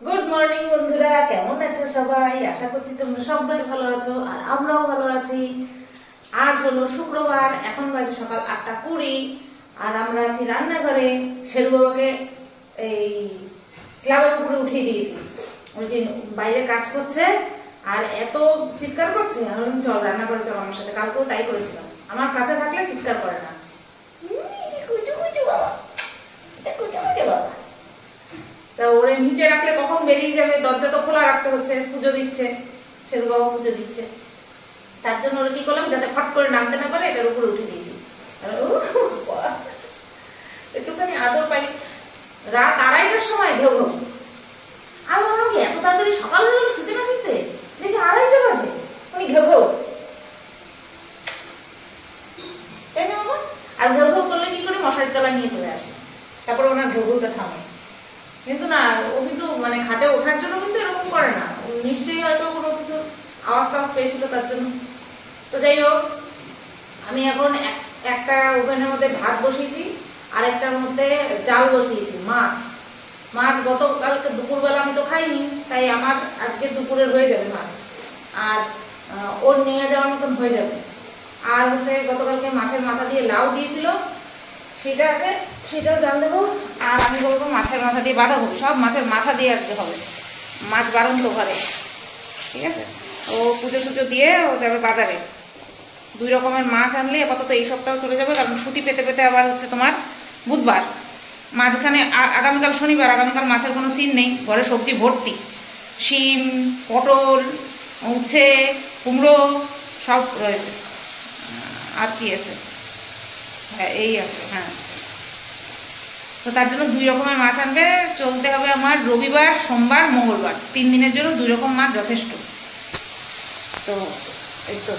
Good morning বন্ধুরা, কেমন আছো সবাই? আশা করছি তোমরা সবাই ভালো আছো আর আমরাও ভালো আছি। আজ হলো শুক্রবার, এখন বাজে সকাল 8:20 আর আমরা আছি রান্নাঘরে। শেরু বাবাকে এই স্ল্যাবের উপরে উঠিয়ে দিয়েছি, ওই যে বাইরে কাজ করছে আর এত চিৎকার করছে। আমি বললাম চল রান্নাঘরে চল আমার সাথে, কালকেও তাই করেছিলাম। আমার কাছে থাকলে চিৎকার করে না, বাবা তা ওরে নিচে রাখলে কখন বেরিয়ে যাবে, দরজা তো খোলা রাখতে হচ্ছে, পুজো দিচ্ছে, শেরু বাবা পুজো দিচ্ছে। তার জন্য ওরা কি করলাম, যাতে ফট করে নামতে না পারে এটার উপরে উঠে দিয়েছি। একটুখানি আদর পাই। রাত 2:30টার সময় ঘেউ ঘেউ। আমি ভাবলাম কি এত তাড়াতাড়ি সকাল হয়ে গেল, শুতে না শুতে দেখি 2:30 বাজে উনি ঘেউ ঘেউ, তাই না বাবা? আর ঘেউ ঘেউ করলে কি করে, মশারির তলা নিয়ে চলে আসে, তারপরে ওনার ঘেউ ঘেউটা থামে। কিন্তু না, ও কিন্তু মানে খাটে ওঠার জন্য কিন্তু এরকম করে না, নিশ্চয়ই হয়তো কোনো কিছু আওয়াজ টাওয়াজ পেয়েছিল তার জন্য। তো যাই হোক, আমি এখন একটা ওভেনের মধ্যে ভাত বসিয়েছি আর একটার মধ্যে চাল বসিয়েছি। মাছ গতকালকে দুপুরবেলা আমি তো খাইনি, তাই আমার আজকে দুপুরের হয়ে যাবে মাছ, আর ওর নিয়ে যাওয়ার মতন হয়ে যাবে। আর হচ্ছে গতকালকে মাছের মাথা দিয়ে লাউ দিয়েছিল, সেটা আছে, সেটাও জাল দেবো। আর আমি বলবো মাছের মাথা দিয়ে বাঁধাকপি, সব মাছের মাথা দিয়ে আজকে হবে। মাছ বারণ তো ঘরে, ঠিক আছে? ও পুজো টুজো দিয়ে ও যাবে বাজারে। 2 রকমের মাছ আনলে আপাতত এই সপ্তাহ চলে যাবে, কারণ ছুটি পেতে পেতে আবার হচ্ছে তোমার বুধবার, মাঝখানে আগামীকাল শনিবার, আগামীকাল মাছের কোনো সিন নেই। ঘরে সবজি ভর্তি, শিম, পটল, উচ্ছে, কুমড়ো সব রয়েছে। আর কি আছে? হ্যাঁ এই আছে, হ্যাঁ। তো তার জন্য 2 রকমের মাছ আনবে, চলতে হবে আমার রবিবার, সোমবার, মঙ্গলবার, 3 দিনের জন্য 2 রকম মাছ যথেষ্ট। তো এই তো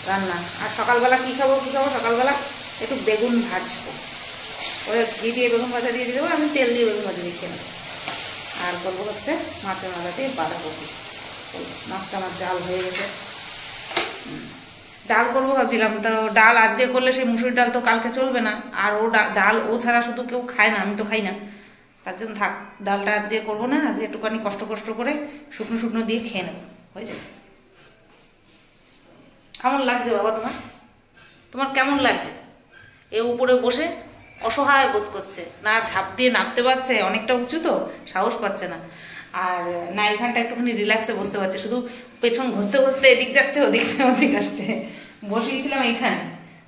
রান্না। আর সকালবেলা কী খাবো সকালবেলা একটু বেগুন ভাজবো, ওই ঘি দিয়ে বেগুন ভাজা দিয়ে দেবো, আমি তেল দিয়ে বেগুন ভাজা দিয়ে খেয়ে নেবো। আর করবো হচ্ছে মাছের মাথা দিয়ে বাঁধাকপি। মাছটা আমার জাল হয়ে গেছে। ডাল করবো ভাবছিলাম, তো ডাল আজকে করলে সেই মুসুরির ডাল তো কালকে চলবে না, আর ও ডাল ও ছাড়া শুধু কেউ খায় না, আমি তো খাই না, তার জন্য থাক, ডালটা আজকে করবো না। আজকে একটুখানি কষ্ট করে শুকনো শুকনো দিয়ে খেয়ে নেবো, হয়ে যাবে। কেমন লাগছে বাবা তোমার কেমন লাগছে? এ উপরে বসে অসহায় বোধ করছে, না ঝাঁপ দিয়ে নামতে পারছে, অনেকটা উঁচু তো সাহস পাচ্ছে না, আর না এখানটা একটুখানি রিল্যাক্সে বসতে পারছে, শুধু পেছন ঘষতে এদিক যাচ্ছে ওদিক আসছে। বসিয়েছিলাম এইখানে,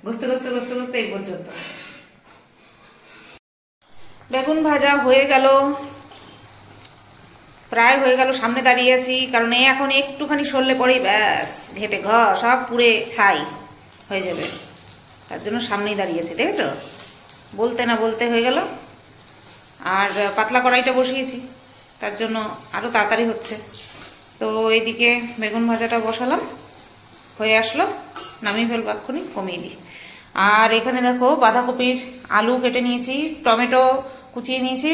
ঘষতে এই পর্যন্ত। বেগুন ভাজা হয়ে গেল, প্রায় হয়ে গেল, সামনে দাঁড়িয়ে আছি, কারণ এখন একটুখানি সরলে পরেই ব্যাস ঘেটে সব পুড়ে ছাই হয়ে যাবে, তার জন্য সামনেই দাঁড়িয়েছি, দেখেছো? বলতে না বলতে হয়ে গেল। আর পাতলা কড়াইটা বসিয়েছি, তার জন্য আরও তাড়াতাড়ি হচ্ছে। তো এইদিকে বেগুন ভাজাটা বসালাম, হয়ে আসলো, নামিয়ে ফেলবো এক্ষুনি, কমিয়ে দিই। আর এখানে দেখো বাঁধাকপির আলু কেটে নিয়েছি, টমেটো কুচিয়ে নিয়েছি,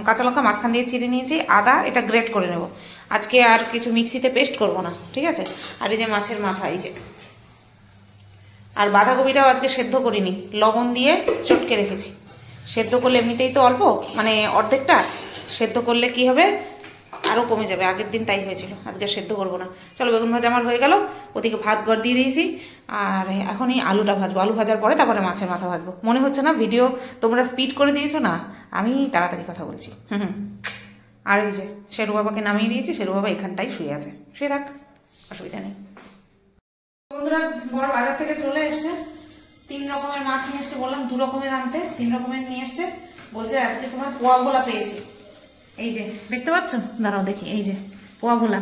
কাঁচা লঙ্কা মাঝখান দিয়ে চিড়ে নিয়েছি, আদা এটা গ্রেট করে নেব আজকে, আর কিছু মিক্সিতে পেস্ট করব না, ঠিক আছে? আর এই যে মাছের মাথা, এই যে, আর বাঁধাকপিটাও আজকে সেদ্ধ করিনি, লবণ দিয়ে চটকে রেখেছি। সেদ্ধ করলে এমনিতেই তো অল্প, মানে অর্ধেকটা, সেদ্ধ করলে কি হবে আরও কমে যাবে, আগের দিন তাই হয়েছিল, আজকে সেদ্ধ করবো না। চলো বেগুন ভাজা আমার হয়ে গেল, ওদিকে ভাত গড় দিয়ে দিয়েছি, আর এখন এই আলুটা ভাজবো, আলু ভাজার পরে তারপরে মাছের মাথা ভাজবো। মনে হচ্ছে না ভিডিও তোমরা স্পিড করে দিয়েছো? না, আমি তাড়াতাড়ি কথা বলছি। আর এই যে শেরু বাবাকে নামিয়ে দিয়েছি, শেরু বাবা এখানটাই শুয়ে আছে, শুয়ে থাক, অসুবিধা নেই। বন্ধুরা বড় বাজার থেকে চলে এসছে, 3 রকমের মাছ নিয়ে এসছে, বললাম 2 রকমের আনতে, 3 রকমের নিয়ে এসছে। বলছে আজকে তোমার পোয়া ভোলা পেয়েছি, এই যে দেখতে পাচ্ছ, দাঁড়াও দেখি, এই যে পোয়া ভোলা,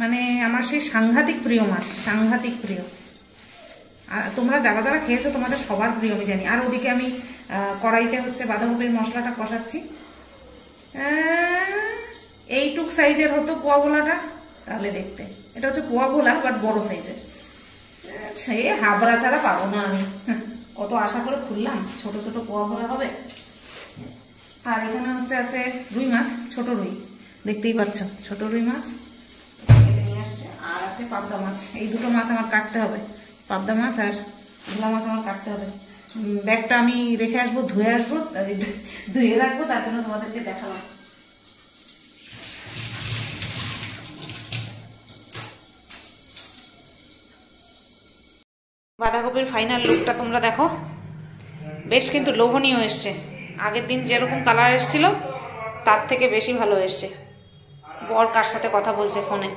মানে আমার সেই সাংঘাতিক প্রিয় মাছ, সাংঘাতিক প্রিয়। আর তোমরা যারা যারা খেয়েছো তোমাদের সবার প্রিয় আমি জানি। আর ওদিকে আমি কড়াইতে হচ্ছে বাঁধাকপির মশলাটা কষাচ্ছি। এইটুক সাইজের হতো পোয়া ভোলাটা, তাহলে দেখতে এটা হচ্ছে পোয়া ভোলা, বাট বড় সাইজের। সে হাবড়া ছাড়া পাবো না আমি, কত আশা করে খুললাম, ছোট ছোট পোয়া ভোলা হবে। আর এখানে হচ্ছে আছে রুই মাছ, ছোট রুই, দেখতেই পাচ্ছ, ছোট রুই মাছ কেটে নিয়ে আসছে। আর আছে পাবদা মাছ, এই 2টো মাছ আমার কাটতে হবে, পাবদা মাছ আর ভোলা মাছ আমার কাটতে হবে। ব্যাগটা আমি রেখে আসবো, ধুয়ে রাখবো, তার জন্য তোমাদেরকে দেখালাম। বাঁধাকপির ফাইনাল লুকটা তোমরা দেখো, বেশ কিন্তু লোভনীয় এসছে। আগের দিন যেরকম কালার এসছিল তার থেকে বেশি ভালো এসছে। বর কার সাথে কথা বলছে ফোনে।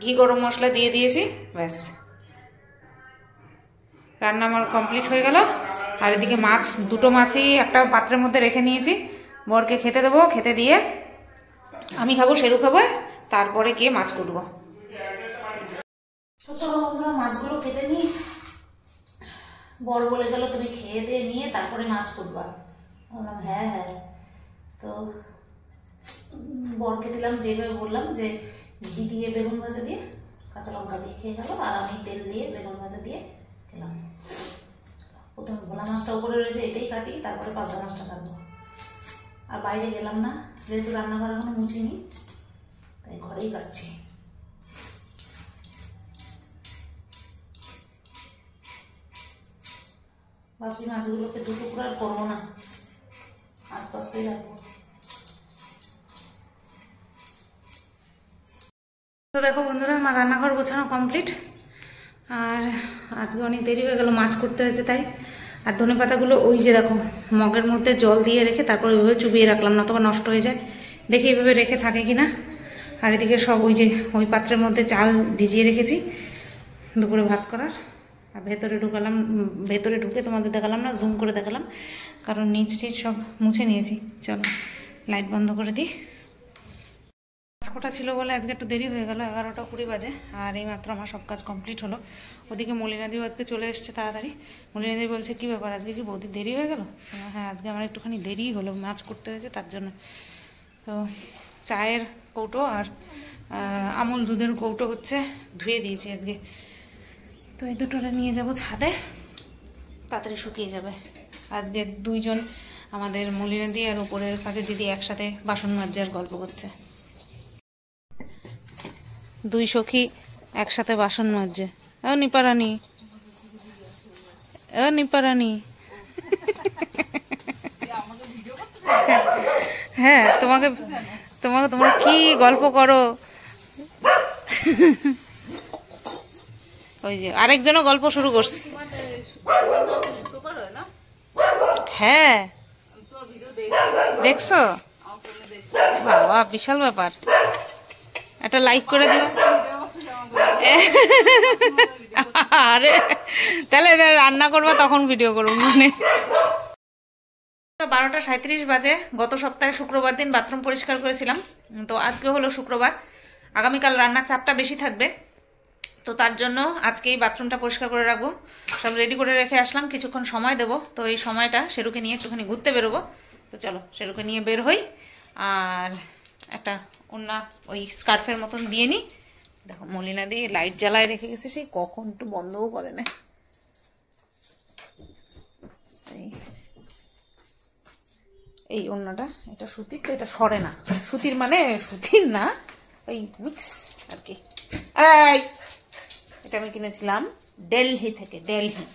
ঘি গরম মশলা দিয়ে দিয়েছি, ব্যাস রান্না আমার কমপ্লিট হয়ে গেল। আর এদিকে মাছ, দুটো মাছই একটা পাত্রের মধ্যে রেখে নিয়েছি, বরকে খেতে দেবো। খেতে দিয়ে আমি খাবো, সেরু খাবো, তারপরে গিয়ে মাছ কুটবো। তো চলো বন্ধুরা মাছগুলো কেটে নিই। বর বলে গেল তুমি খেয়ে দিয়ে নিয়ে তারপরে মাছ কুটবা। বললাম হ্যাঁ হ্যাঁ। তো বরকে দিলাম যেভাবে বললাম, যে ঘি দিয়ে বেগুন ভাজা দিয়ে কাঁচা লঙ্কা দিয়ে খেয়ে গেল, আর আমি তেল দিয়ে বেগুন ভাজা দিয়ে খেলাম। প্রথমে ভোলা মাছটা উপরে রয়েছে, এটাই কাটি, তারপরে পাবদা মাছটা কাটবো। আর বাইরে গেলাম না, যেহেতু রান্নাঘর এখনো মুছিনি, তাই ঘরেই কাটছি। ভাবছি মাছগুলোকে দু টুকরো আর করবো না, আস্তে আস্তেই রাখবো। তো দেখো বন্ধুরা, আমার রান্নাঘর গোছানো কমপ্লিট। আর আজকে অনেক দেরি হয়ে গেল, মাছ করতে হয়েছে তাই। আর ধনেপাতাগুলো ওই যে দেখো মগের মধ্যে জল দিয়ে রেখে তারপর ওইভাবে চুবিয়ে রাখলাম, নতুবা নষ্ট হয়ে যায়। দেখি এইভাবে রেখে থাকে কিনা। আর এদিকে সব ওই যে ওই পাত্রের মধ্যে চাল ভিজিয়ে রেখেছি দুপুরে ভাত করার। আর ভেতরে ঢুকালাম, ভেতরে ঢুকে তোমাদের দেখালাম না, জুম করে দেখালাম, কারণ নিচ টিচ সব মুছে নিয়েছি। চলো লাইট বন্ধ করে দিই। মাছকোটা ছিল বলে আজকে একটু দেরি হয়ে গেল, 11টা 20 বাজে। আর এই মাত্র আমার সব কাজ কমপ্লিট হলো। ওদিকে মলিনাদিও আজকে চলে এসছে তাড়াতাড়ি। মলিনাদি বলছে কি ব্যাপার, আজকে কি বৌদি দেরি হয়ে গেল? হ্যাঁ আজকে আমার একটুখানি দেরি হলো, মাছ করতে হয়েছে তার জন্য। তো চায়ের কৌটো আর আমুল দুধের কৌটো হচ্ছে ধুয়ে দিয়েছি আজকে। তো এই দুটোটা নিয়ে যাব ছাদে, তাড়াতাড়ি শুকিয়ে যাবে। আজকে দুইজন আমাদের মলিনাদি আর উপরের কাজে দিদি একসাথে বাসন মাজার গল্প করছে। দুই সখী একসাথে বাসন মাজছে। ও নিপারানি, ও নিপারানি। হ্যাঁ তোমাকে তোমাকে তোমরা কি গল্প করো। ওই যে আরেকজনও গল্প শুরু করছে। হ্যাঁ দেখছো, বাবা বিশাল ব্যাপার। একটা লাইক করে দিবা। আরে তাহলে রান্না করবা তখন ভিডিও করবো। মানে 12টা 37 বাজে। গত সপ্তাহে শুক্রবার দিন বাথরুম পরিষ্কার করেছিলাম, তো আজকে হলো শুক্রবার। আগামীকাল রান্নার চাপটা বেশি থাকবে, তো তার জন্য আজকেই বাথরুমটা পরিষ্কার করে রাখবো। সব রেডি করে রেখে আসলাম, কিছুক্ষণ সময় দেবো। তো এই সময়টা শেরুকে নিয়ে একটুখানি ঘুরতে বেরোবো। তো চলো শেরুকে নিয়ে বের হই। আর একটা অন্য ওই স্কার্ফের মতন দিয়ে নিই। দেখো মলিনা দিয়ে লাইট জ্বালায় রেখে গেছে, সেই কখন একটু বন্ধও করে না। এই ওড়নাটা, এটা সুতির, তো এটা সরে না। সুতির মানে সুতির না, ওই মিক্স আর কি। এই এটা আমি কিনেছিলাম দিল্লি থেকে, দিল্লি।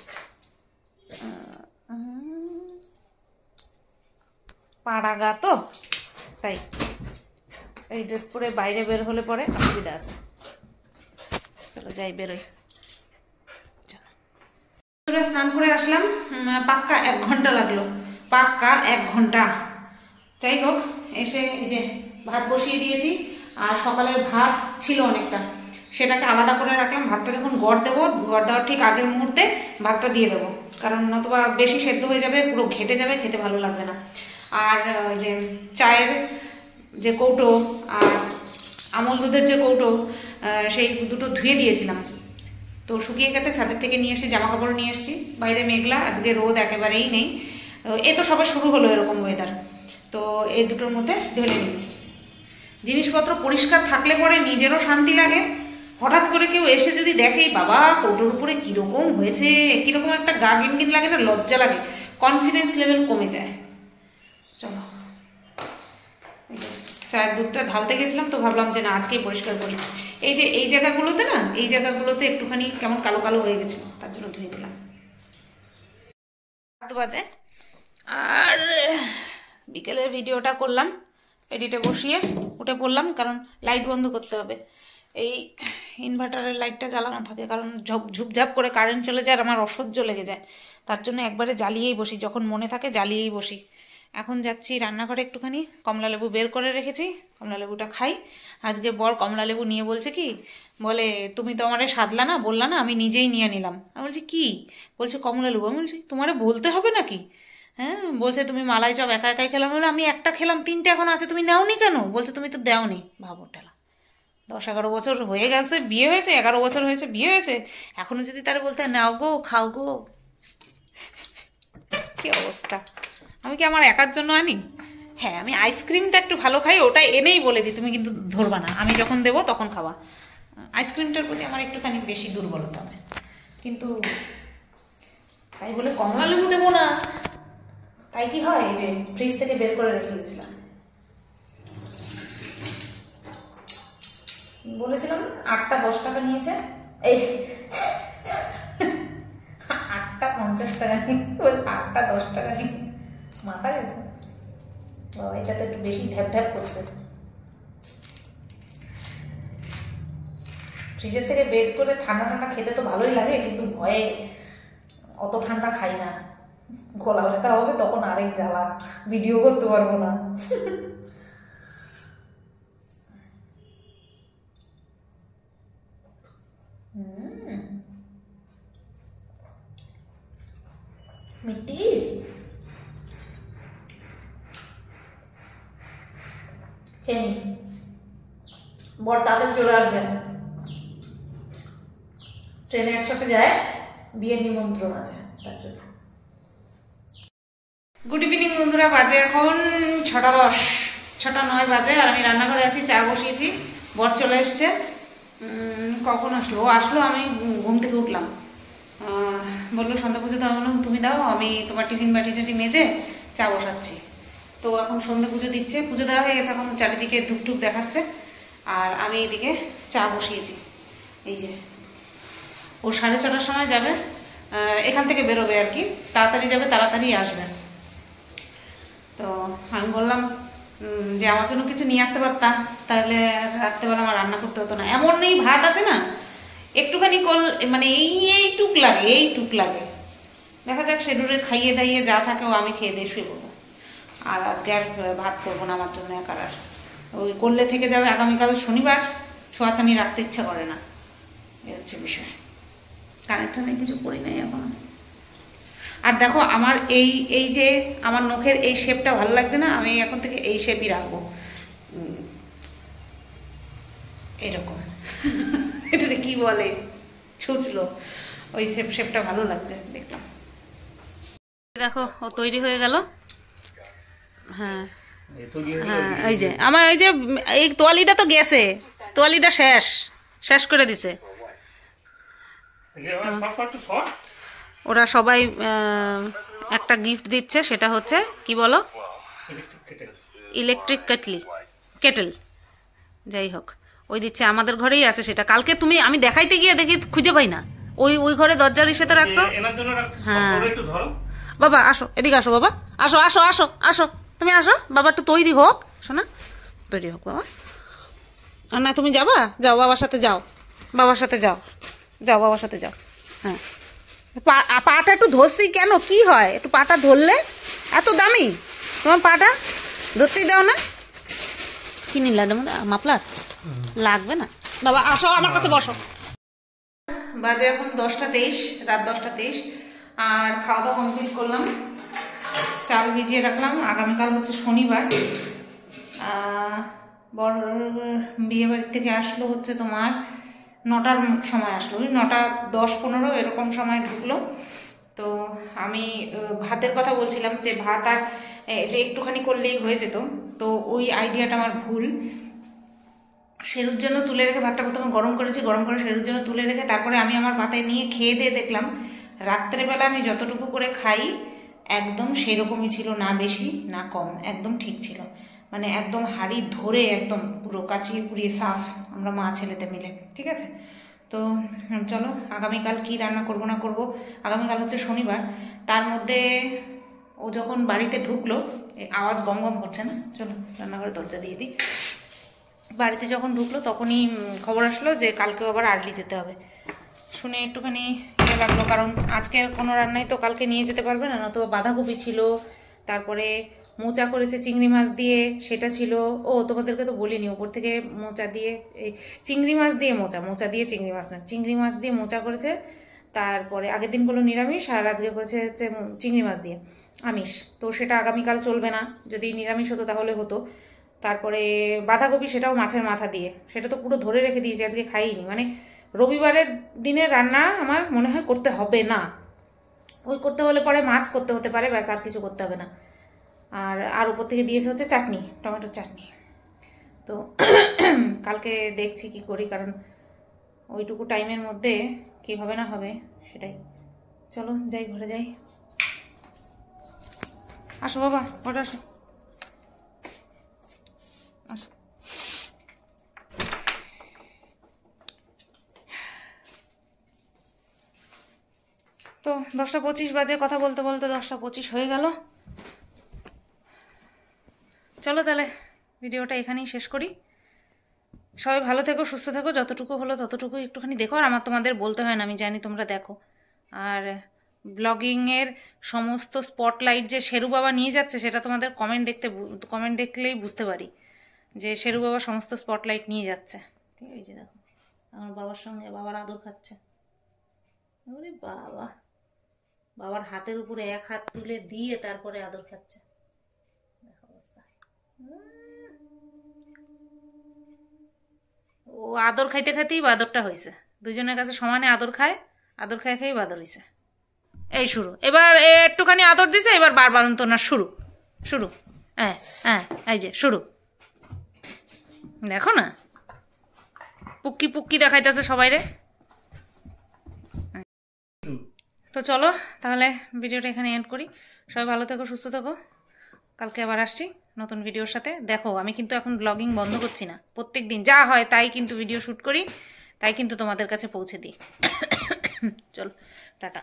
পাড়াগা তো, তাই এই ড্রেস পরে বাইরে বের হলে পরে অসুবিধা আছে। চলো যাই, বেরোই। স্নান করে আসলাম, পাক্কা 1 ঘন্টা লাগলো, পাক্কা 1 ঘন্টা। যাই হোক, এসে এই যে ভাত বসিয়ে দিয়েছি। আর সকালের ভাত ছিল অনেকটা, সেটাকে আলাদা করে রাখলাম। ভাতটা যখন গড় দেবো, গড় দেওয়ার ঠিক আগের মুহূর্তে ভাতটা দিয়ে দেবো, কারণ নতুবা বেশি সেদ্ধ হয়ে যাবে, পুরো ঘেটে যাবে, খেতে ভালো লাগবে না। আর যে চায়ের যে কৌটো আর আমুল দুধের যে কৌটো, সেই দুটো ধুয়ে দিয়েছিলাম, তো শুকিয়ে গেছে। ছাদের থেকে নিয়ে এসে জামা কাপড় নিয়ে এসেছি। বাইরে মেঘলা, আজকে রোদ একেবারেই নেই। এ তো সবে শুরু হলো এরকম ওয়েদার, তো এই দুটোর মধ্যে ঢেলে নিয়েছি। জিনিসপত্র পরিষ্কার থাকলে পরে নিজেরও শান্তি লাগে। হঠাৎ করে কেউ এসে যদি দেখেই বাবা কৌটোর উপরে কীরকম হয়েছে, কীরকম একটা গা গিনগিন লাগে না, লজ্জা লাগে, কনফিডেন্স লেভেল কমে যায়। চলো, চায়ের দুধটা ঢালতে গেছিলাম, তো ভাবলাম যে না আজকেই পরিষ্কার করি। এই যে এই জায়গাগুলোতে না, এই জায়গাগুলোতে একটুখানি কেমন কালো কালো হয়ে গেছিলো, তার জন্য ধুয়ে দিলাম। 7 বাজে। আর বিকেলের ভিডিওটা করলাম, এডিটে বসিয়ে উঠে পড়লাম, কারণ লাইট বন্ধ করতে হবে। এই ইনভার্টারের লাইটটা জ্বালানো থাকে, কারণ ঝুপঝাপ করে কারেন্ট চলে যায় আর আমার অসহ্য লেগে যায়। তার জন্য একবারে জ্বালিয়েই বসি, যখন মনে থাকে জ্বালিয়েই বসি। এখন যাচ্ছি রান্নাঘরে, একটুখানি কমলালেবু বের করে রেখেছি, কমলালেবুটা খাই। আজকে বর কমলালেবু নিয়ে বলছে কি, বলে তুমি তো আমারে সাধলা না, বললা না, আমি নিজেই নিয়ে নিলাম। আমি বলছি কি? বলছে কমলালেবু। আমি বলছি তোমারে বলতে হবে নাকি? হ্যাঁ, বলছে তুমি মালাই চপ একা একাই খেলাম। বলে আমি একটা খেলাম, 3টে এখন আছে, তুমি নাওনি কেন? বলছে তুমি তো দেওনি। ভাবো ঠেলা, 10-11 বছর হয়ে গেছে বিয়ে হয়েছে, 11 বছর হয়েছে বিয়ে হয়েছে, এখনো যদি তারা বলতে নাও গো খাও গো, কি অবস্থা। আমি কি আমার একার জন্য আনি? হ্যাঁ, আমি আইসক্রিমটা একটু ভালো খাই, ওটা এনেই বলে দিই তুমি কিন্তু ধরবা না, আমি যখন দেবো তখন খাওয়া। আইসক্রিমটার প্রতি আমার একটুখানি বেশি দুর্বলতা হবে, কিন্তু তাই বলে কমলা লেবু দেবো না। তাই কি হয়, যে ফ্রিজ থেকে বের করে রেখে দিয়েছিলাম, বলেছিলাম 8টা 10 টাকা নিয়েছে, এই 8টা 50 টাকা নিয়েছে, 8টা 10 টাকা নিয়েছে, মাথা গেছে বাবা। এটা তো একটু বেশি ঢ্যাপ ঢ্যাপ করছে। ফ্রিজের থেকে বের করে ঠান্ডা ঠান্ডা খেতে তো ভালোই লাগে, কিন্তু ভয়ে অত ঠান্ডা খাই না, গলা ব্যথা হবে তখন আরেক জ্বালা, ভিডিও করতে পারবো না। মিষ্টি খেয়ে নি, বর তাদের চলে আসবেন, ট্রেনে একসাথে যায়, বিয়ের নিমন্ত্রণ আছে তার জন্য। গুড ইভিনিং বন্ধুরা, বাজে এখন 6টা 10, 6টা 9 বাজে, আর আমি রান্নাঘরে আছি, চা বসিয়েছি। বর চলে এসছে। কখন আসলো? ও আসলো, আমি ঘুম থেকে উঠলাম, বললো সন্ধ্যা পুজো দাও। বললাম তুমি দাও, আমি তোমার টিফিন বাটি টাটি মেজে চা বসাচ্ছি। তো এখন সন্ধ্যা পুজো দিচ্ছে, পুজো দেওয়া হয়ে গেছে, এখন চারিদিকে ধূপটুপ দেখাচ্ছে, আর আমি এদিকে চা বসিয়েছি। এই যে ও 6:30টার সময় যাবে, এখান থেকে বেরোবে আর কি, তাড়াতাড়ি যাবে তাড়াতাড়ি আসবে। তো আমি বললাম যে আমার জন্য কিছু নিয়ে আসতে পারতাম, তাহলে রাত্রেবেলা আমার রান্না করতে হতো না। এমন নেই, ভাত আছে না, একটুখানি মানে এইটুক লাগে। দেখা যাক, সেডুরে খাইয়ে দাইয়ে যা থাকে ও আমি খেয়ে দিয়ে শুয়ে পড়বো। আর আজকে আর ভাত করবো না আমার জন্য একার, আর ওই করলে থেকে যাবে। আগামীকাল শনিবার, ছোঁয়াছানি রাখতে ইচ্ছা করে না, এ হচ্ছে বিষয়। কানেরটা নেই, কিছু করি নাই এখন। আর দেখো আমার এই যে আমার নখের এই শেপটা ভালো লাগছে না, আমি এখন থেকে এই শেপই রাখবো, এরকম। এটাকে কি বলে, ছুঁচলো, ওই শেপটা ভালো লাগছে দেখলাম। দেখো ও তৈরি হয়ে গেল। হ্যাঁ হ্যাঁ, এই যে আমার এই যে এই তোয়ালিটা তো গেছে, তোয়ালিটা শেষ করে দিছে। ওরা সবাই একটা গিফট দিচ্ছে, সেটা হচ্ছে কি বলো, ইলেকট্রিক কেটেল, যাই হোক ওই দিচ্ছে, আমাদের ঘরেই আছে সেটা। কালকে আমি দেখাইতে গিয়ে দেখি খুঁজে পাই না, ওই ঘরে দরজার ইসেতে রাখছো। হ্যাঁ বাবা আসো, এদিকে আসো বাবা, আসো আসো আসো আসো, তুমি আসো বাবা, একটু তৈরি হোক শোনা, তৈরি হোক বাবা। না তুমি যাবা, যাও বাবার সাথে, যাও বাবার সাথে, যাও বাবার সাথে যাও। হ্যাঁ, পাটা একটু ধরছি কেন, কি হয়, একটু পাটা ধরলে এত দামি, তোমার পাটা ধরতেই দাও না। কি নিলাম মাফলার লাগবে না বাবা, আসো আমার কাছে বসো। বাজে এখন 10টা 23, রাত 10টা 23, আর খাওয়া দাওয়া কমপ্লিট করলাম, চাল ভিজিয়ে রাখলাম। আগামীকাল হচ্ছে শনিবার, বড় বিয়ে বাড়ির থেকে আসলো হচ্ছে তোমার 9টার সময় আসলো, ওই 9টা 10-15 এরকম সময় ঢুকলো। তো আমি ভাতের কথা বলছিলাম, যে ভাত আর যে একটুখানি করলেই হয়ে যেত, তো ওই আইডিয়াটা আমার ভুল। সেরুর জন্য তুলে রেখে ভাতটা প্রথমে গরম করেছি, গরম করে সেরুর জন্য তুলে রেখে তারপরে আমি আমার পাতায় নিয়ে খেয়ে দিয়ে দেখলাম রাত্রেবেলা আমি যতটুকু করে খাই একদম সেরকমই ছিল, না বেশি না কম, একদম ঠিক ছিল। মানে একদম হাঁড়ি ধরে একদম পুরো কাচিয়ে পুড়িয়ে সাফ, আমরা মা ছেলেতে মিলে। ঠিক আছে, তো চলো আগামীকাল কি রান্না করব না করব। আগামীকাল হচ্ছে শনিবার, তার মধ্যে ও যখন বাড়িতে ঢুকলো, আওয়াজ গম গম করছে না, চলো রান্নাঘরে দরজা দিয়ে দিই। বাড়িতে যখন ঢুকলো তখনই খবর আসলো যে কালকেও আবার আর্লি যেতে হবে। শুনে একটুখানি ইয়ে লাগলো, কারণ আজকের কোনো রান্নাই তো কালকে নিয়ে যেতে পারবে না, নতুবা বাঁধাকপি ছিল, তারপরে মোচা করেছে চিংড়ি মাছ দিয়ে, সেটা ছিল। ও তোমাদেরকে তো বলিনি, ওপর থেকে মোচা দিয়ে এই চিংড়ি মাছ দিয়ে মোচা দিয়ে চিংড়ি মাছ না, চিংড়ি মাছ দিয়ে মোচা করেছে। তারপরে আগের দিন করলো নিরামিষ, আর আজকে করেছে হচ্ছে চিংড়ি মাছ দিয়ে আমিষ। তো সেটা আগামীকাল চলবে না, যদি নিরামিষ হতো তাহলে হতো। তারপরে বাঁধাকপি, সেটাও মাছের মাথা দিয়ে, সেটা তো পুরো ধরে রেখে দিয়েছি, আজকে খাইনি। মানে রবিবারের দিনের রান্না আমার মনে হয় করতে হবে না, ওই করতে হলে পরে মাছ করতে হতে পারে, ব্যাস, আর কিছু করতে হবে না। আর উপর থেকে দিয়েছে হচ্ছে চাটনি, টমেটোর চাটনি। তো কালকে দেখছি কি করি, কারণ ওইটুকু টাইমের মধ্যে কি হবে না হবে সেটাই। চলো যাই, ঘরে যাই। আসো বাবা, ঘরে আসো, আসো। তো 10টা 25 বাজে, কথা বলতে বলতে 10টা 25 হয়ে গেল। চলো তাহলে ভিডিওটা এখানেই শেষ করি। সবাই ভালো থেকো, সুস্থ থেকো, যতটুকু হলো ততটুকু একটুখানি দেখো। আর আমার তোমাদের বলতে হয় না, আমি জানি তোমরা দেখো। আর ব্লগিংয়ের সমস্ত স্পটলাইট যে শেরু বাবা নিয়ে যাচ্ছে, সেটা তোমাদের কমেন্ট দেখলেই বুঝতে পারি যে শেরু বাবা সমস্ত স্পটলাইট নিয়ে যাচ্ছে। ঠিক আছে, যে দেখো আমার বাবার সঙ্গে বাবার আদর খাচ্ছে। ওরে বাবা, বাবার হাতের উপরে এক হাত তুলে দিয়ে তারপরে আদর খাচ্ছে, দেখো অবস্থা। ও আদর খাইতে খাইতেই বাদরটা হয়েছে, দুজনের কাছে সমানে আদর খায়, আদর খাই খাই বাদর হয়েছে। এই শুরু, এবার একটুখানি আদর দিছে, এবার বারবার না শুরু শুরু, হ্যাঁ হ্যাঁ, এই যে শুরু, দেখো না পুক্কি পুক্কি দেখাইতেছে সবাই রে। তো চলো তাহলে ভিডিওটা এখানে এন্ড করি। সবাই ভালো থেকো, সুস্থ থেকো, কালকে আবার আসছি নতুন ভিডিওর সাথে। দেখো আমি কিন্তু এখন ব্লগিং বন্ধ করছি না, প্রত্যেক দিন যা হয় তাই কিন্তু ভিডিও শ্যুট করি, তাই কিন্তু তোমাদের কাছে পৌঁছে দিই। চলো টাটা।